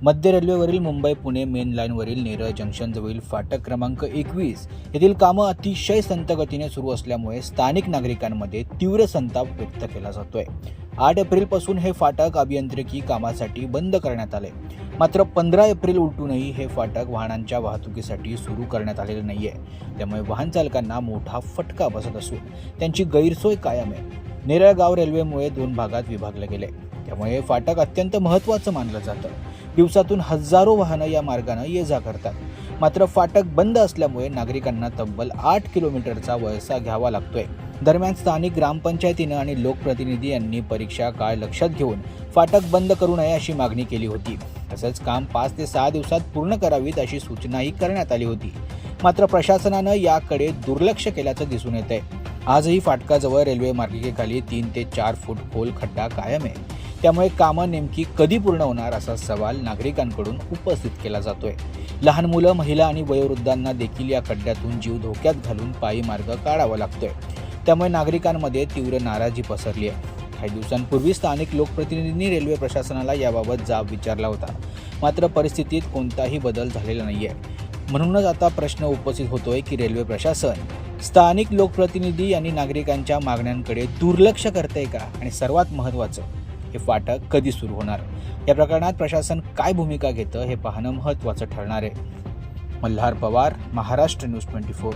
मध्य रेल्वेवरील मुंबई पुणे मेन लाईनवरील नेरळ जंक्शनजवळील फाटक क्रमांक 21 येथील कामं अतिशय संथ गतीने सुरू असल्यामुळे स्थानिक नागरिकांमध्ये तीव्र संताप व्यक्त केला जातोय। 8 एप्रिलपासून हे फाटक अभियांत्रिकी कामासाठी बंद करण्यात आले। मात्र 15 एप्रिल उलटूनही हे फाटक वाहनांच्या वाहतुकीसाठी सुरू करण्यात आलेले नाहीये। त्यामुळे वाहन चालकांना मोठा फटका बसत असून त्यांची गैरसोय कायम आहे। नेरळ गाव रेल्वेमुळे 2 भागात विभागले गेले, त्यामुळे हे फाटक अत्यंत महत्त्वाचं मानलं जातं। दिवसातून हजारो वाहनं या मार्गाने ये जा करतात। मात्र फाटक बंद असल्यामुळे नागरिकांना तब्बल 8 किलोमीटरचा वळसा घ्यावा लागतोय। दरम्यान स्थानिक ग्रामपंचायतीनं आणि लोकप्रतिनिधी यांनी परीक्षा काळ लक्षात घेऊन फाटक बंद करू नये अशी मागणी केली होती। तसंच काम 5 ते 6 दिवसात पूर्ण करावीत अशी सूचनाही करण्यात आली होती। मात्र प्रशासनानं याकडे दुर्लक्ष केल्याचं दिसून येतंय। आजही फाटकाजवळ रेल्वे मार्गिकेखाली 3 ते 4 फूट खोल खड्डा कायम आहे। त्यामुळे कामं नेमकी कधी पूर्ण होणार असा सवाल नागरिकांकडून उपस्थित केला जातोय। लहान मुलं, महिला आणि वयोवृद्धांना देखील या खड्ड्यातून जीव धोक्यात घालून पायी मार्ग काढावा लागतोय। त्यामुळे नागरिकांमध्ये तीव्र नाराजी पसरली आहे। काही दिवसांपूर्वी स्थानिक लोकप्रतिनिधींनी रेल्वे प्रशासनाला याबाबत जाब विचारला होता, मात्र परिस्थितीत कोणताही बदल झालेला नाहीये। म्हणूनच आता प्रश्न उपस्थित होतोय की रेल्वे प्रशासन, स्थानिक लोकप्रतिनिधी यांनी नागरिकांच्या मागण्यांकडे दुर्लक्ष करतंय का? आणि सर्वात महत्त्वाचं, हे फाटक कधी सुरू होणार? या प्रकरणात प्रशासन काय भूमिका घेतं हे पाहणं महत्त्वाचं ठरणार आहे। मल्हार पवार, महाराष्ट्र न्यूज 24।